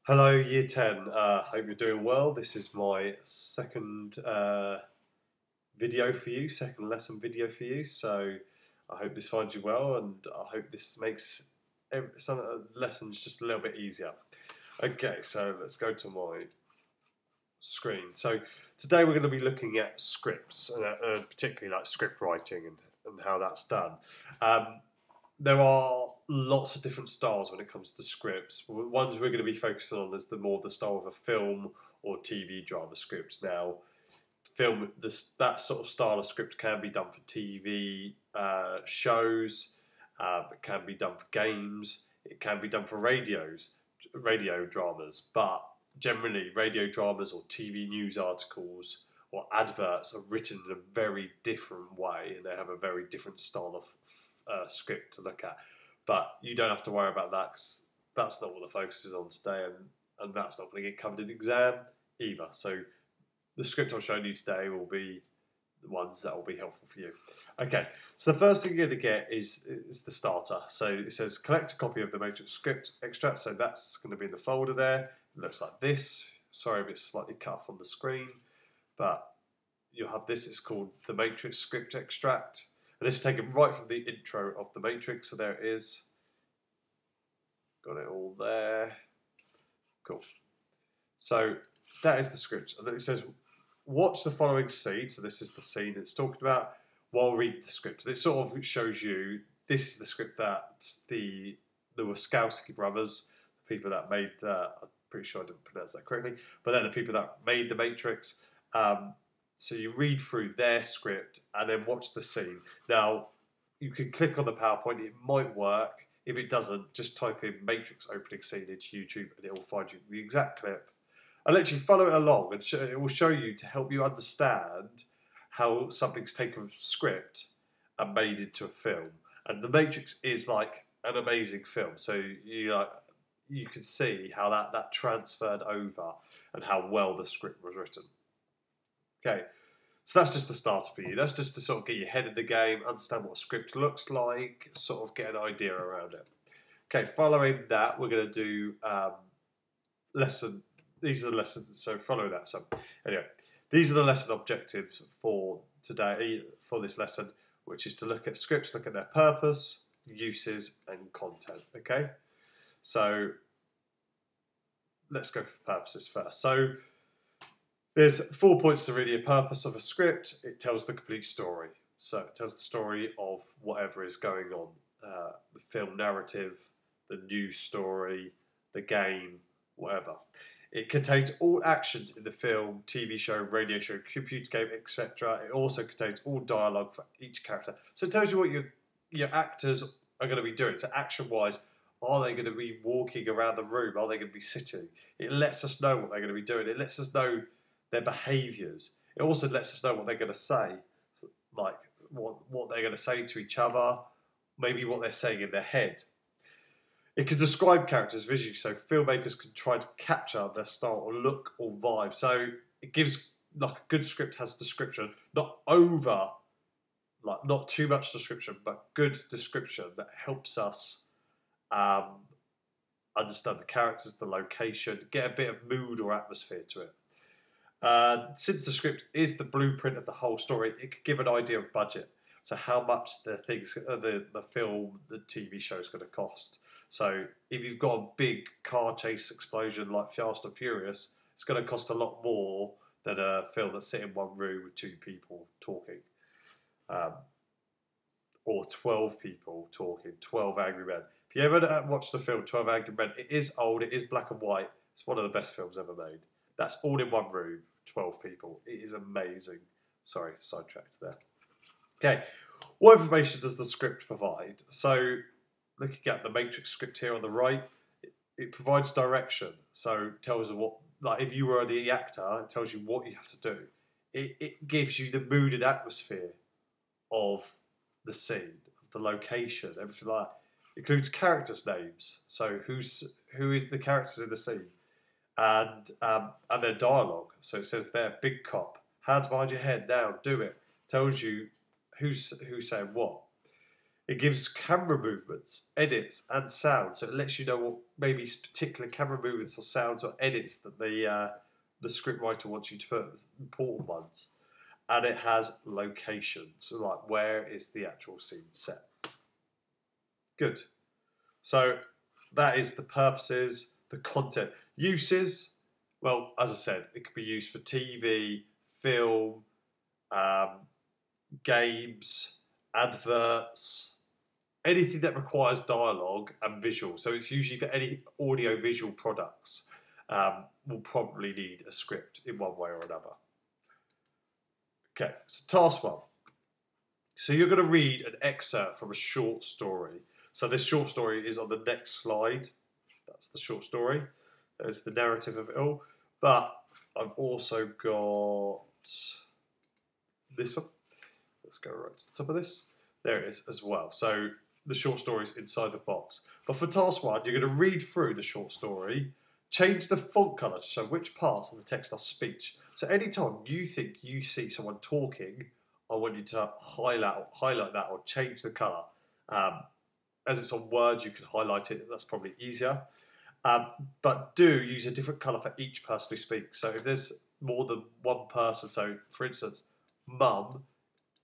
Hello, Year 10. Hope you're doing well. This is my second video for you, second lesson video for you. So I hope this finds you well, and I hope this makes some lessons just a little bit easier. Okay, so let's go to my screen. So today we're going to be looking at scripts, particularly like script writing and how that's done. There are lots of different styles when it comes to scripts. Ones we're going to be focusing on is the style of a film or TV drama script. Now, that sort of style of script can be done for TV shows. It can be done for games. It can be done for radio dramas. But generally, radio dramas or TV news articles or adverts are written in a very different way, and they have a very different style of script to look at. But you don't have to worry about that, because that's not what the focus is on today, and that's not going to get covered in the exam either. So the script I'm showing you today will be the ones that will be helpful for you. Okay, so the first thing you're going to get is the starter. So it says collect a copy of the matrix script extract. So that's going to be in the folder there. It looks like this. Sorry if it's slightly cut off on the screen, but you'll have this. It's called the matrix script extract. And this is taken right from the intro of the Matrix, so there it is. Got it all there. Cool. So that is the script. And then it says, watch the following scene. So this is the scene it's talking about while reading the script. And it sort of shows you, this is the script that the Wachowski brothers, the people that made I'm pretty sure I didn't pronounce that correctly, but they're the people that made the Matrix. So you read through their script and then watch the scene. Now, you can click on the PowerPoint. It might work. If it doesn't, just type in Matrix opening scene into YouTube and it will find you the exact clip. And literally follow it along, and it will show you to help you understand how something's taken from script and made into a film. And The Matrix is like an amazing film. So you can see how that transferred over and how well the script was written. Okay, so that's just the starter for you. That's just to sort of get your head in the game, understand what a script looks like, sort of get an idea around it. Okay, following that, we're going to do lesson. These are the lessons, so follow that. So anyway, these are the lesson objectives for today, for this lesson, which is to look at scripts, look at their purpose, uses, and content. Okay, so let's go for purposes first. So there's 4 points to really a purpose of a script. It tells the complete story. So it tells the story of whatever is going on. The film narrative, the news story, the game, whatever. It contains all actions in the film, TV show, radio show, computer game, etc. It also contains all dialogue for each character. So it tells you what your actors are going to be doing. So action-wise, are they going to be walking around the room? Are they going to be sitting? It lets us know what they're going to be doing. It lets us know their behaviours. It also lets us know what they're going to say, like what they're going to say to each other, maybe what they're saying in their head. It can describe characters visually, so filmmakers can try to capture their style or look or vibe. So it gives, like a good script has description, not too much description, but good description that helps us understand the characters, the location, get a bit of mood or atmosphere to it. Since the script is the blueprint of the whole story, it could give an idea of budget. So how much the film, the TV show is going to cost. So if you've got a big car chase explosion like Fast and Furious, it's going to cost a lot more than a film that's set in one room with 2 people talking. Or 12 people talking, 12 Angry Men. If you ever watched the film 12 Angry Men, it is old, it is black and white. It's one of the best films ever made. That's all in one room, 12 people. It is amazing. Sorry, sidetracked there. Okay, what information does the script provide? So, looking at the Matrix script here on the right, it provides direction. So, it tells you what, like if you were the actor, it tells you what you have to do. It gives you the mood and atmosphere of the scene, of the location, everything like that. It includes characters' names. So, who is the characters in the scene? And their dialogue. So it says there, big cop, hands behind your head now, do it. Tells you who's saying what. It gives camera movements, edits, and sounds. So it lets you know what maybe particular camera movements or sounds or edits that the scriptwriter wants you to put, important ones. And it has locations, so like where is the actual scene set. Good. So that is the purposes, the content. Uses, well, as I said, it could be used for TV, film, games, adverts, anything that requires dialogue and visual. So it's usually for any audio-visual products will probably need a script in one way or another. Okay, so task 1. So you're going to read an excerpt from a short story. So this short story is on the next slide. That's the short story. There's the narrative of it all. But I've also got this one. Let's go right to the top of this. There it is as well. So the short story is inside the box. But for task 1, you're going to read through the short story, change the font colour to show which parts of the text are speech. So anytime you think you see someone talking, I want you to highlight that or change the colour. As it's on words, you can highlight it. That's probably easier. But do use a different colour for each person who speaks. So if there's more than one person, so for instance, Mum,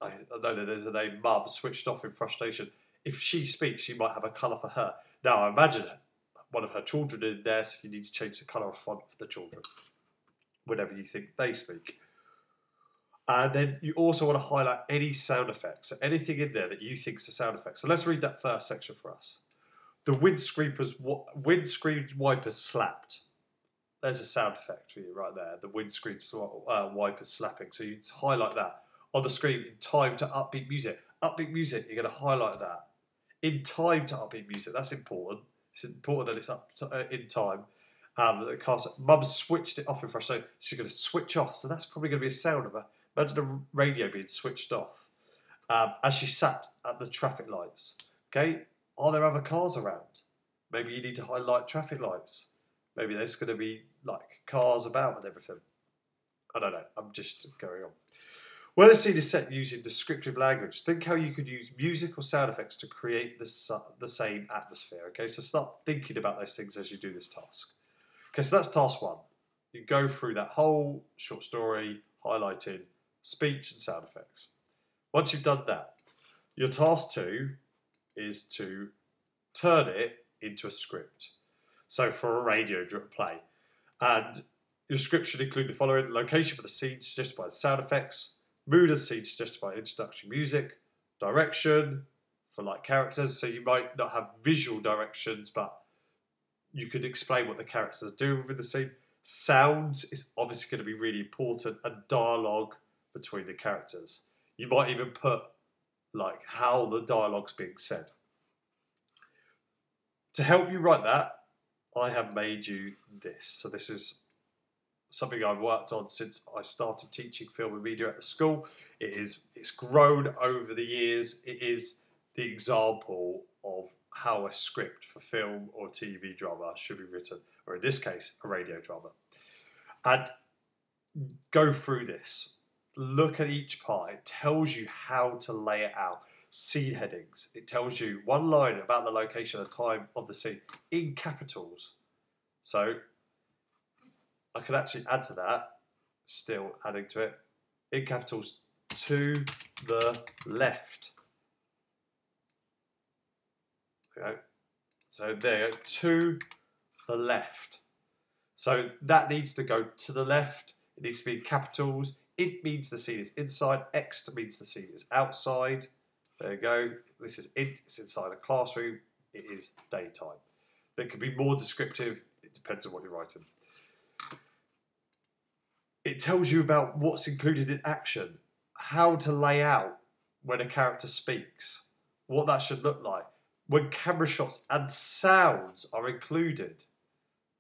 I know that there's a name Mum, switched off in frustration. If she speaks, she might have a colour for her. Now, I imagine one of her children in there, so you need to change the colour of font for the children whenever you think they speak. And then you also want to highlight any sound effects, so anything in there that you think is a sound effect. So let's read that first section for us. The windscreen wipers slapped. There's a sound effect for you right there. The windscreen wipers slapping. So you highlight that on the screen in time to upbeat music. Upbeat music, you're going to highlight that. In time to upbeat music, that's important. It's important that it's up to, in time. Mum switched it off in frustration. She's going to switch off. So that's probably going to be a sound of her. Imagine a radio being switched off as she sat at the traffic lights. Okay, are there other cars around? Maybe you need to highlight traffic lights. Maybe there's going to be like cars about and everything. I don't know. I'm just going on. Where the scene is set using descriptive language, think how you could use music or sound effects to create the same atmosphere. Okay, so start thinking about those things as you do this task. Okay, so that's task 1. You go through that whole short story, highlighting speech and sound effects. Once you've done that, your task 2 is to turn it into a script. So for a radio play. And your script should include the following: location for the scene suggested by the sound effects, mood of the scene suggested by introductory music, direction for like characters. So you might not have visual directions, but you could explain what the characters do within the scene. Sound is obviously going to be really important, and dialogue between the characters. You might even put like how the dialogue's being said. To help you write that, I have made you this. So this is something I've worked on since I started teaching film and media at the school. It's grown over the years. It is the example of how a script for film or TV drama should be written, or in this case, a radio drama. And go through this. Look at each part. It tells you how to lay it out. Scene headings. It tells you one line about the location and time of the scene in capitals. So I could actually add to that, still adding to it, in capitals, to the left. Okay. So there, to the left. So that needs to go to the left. It needs to be in capitals. It means the scene is inside. X means the scene is outside. There you go. This is it. It's inside a classroom. It is daytime. There could be more descriptive. It depends on what you're writing. It tells you about what's included in action, how to lay out when a character speaks, what that should look like, when camera shots and sounds are included.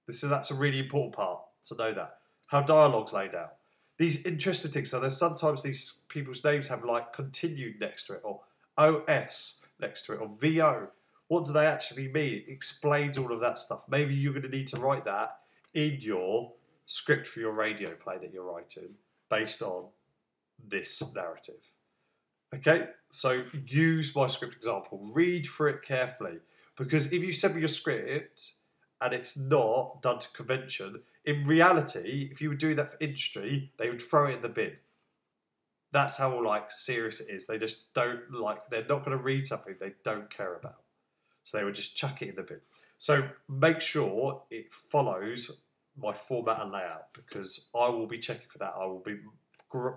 That's a really important part to know that. How dialogue's laid out. These interesting things. So there's sometimes these people's names have like continued next to it, or OS next to it, or VO. What do they actually mean? It explains all of that stuff. Maybe you're going to need to write that in your script for your radio play that you're writing based on this narrative. Okay, so use my script example. Read through it carefully, because if you send me your script and it's not done to convention, in reality, if you would do that for industry, they would throw it in the bin. That's how like serious it is. They just don't like. They're not going to read something they don't care about, so they would just chuck it in the bin. So make sure it follows my format and layout, because I will be checking for that. I will be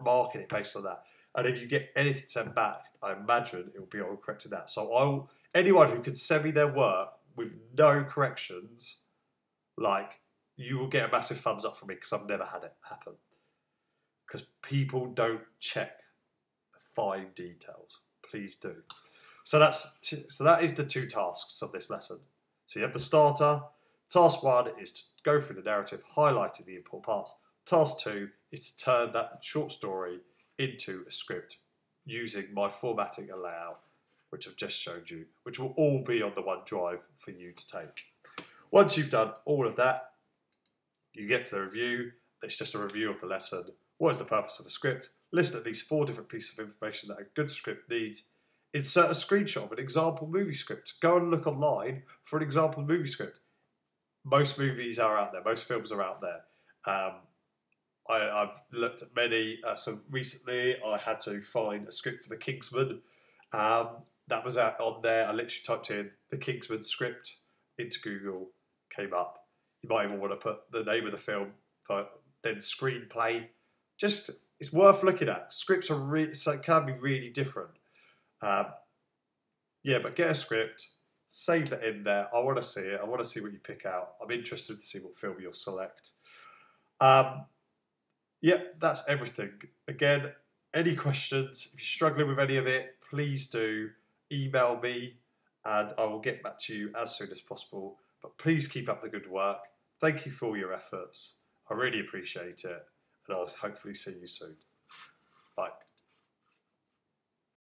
marking it based on that. And if you get anything sent back, I imagine it will be all corrected that. So anyone who can send me their work with no corrections, like, you will get a massive thumbs up from me, because I've never had it happen. Because people don't check the fine details. Please do. So that is the 2 tasks of this lesson. So you have the starter. Task 1 is to go through the narrative, highlighting the important parts. Task 2 is to turn that short story into a script using my formatting and layout, which I've just showed you, which will all be on the OneDrive for you to take. Once you've done all of that, you get to the review. It's just a review of the lesson. What is the purpose of the script? List at least 4 different pieces of information that a good script needs. Insert a screenshot of an example movie script. Go and look online for an example movie script. Most movies are out there. Most films are out there. I've looked at many. So recently, I had to find a script for The Kingsman. That was out on there. I literally typed in The Kingsman script into Google. Came up. You might even want to put the name of the film, then screenplay. Just, it's worth looking at. Scripts are so can be really different. Yeah, but get a script, save that in there. I want to see it. I want to see what you pick out. I'm interested to see what film you'll select. Yeah, that's everything. Again, any questions, if you're struggling with any of it, please do email me and I will get back to you as soon as possible. But please keep up the good work. Thank you for all your efforts. I really appreciate it, and I'll hopefully see you soon.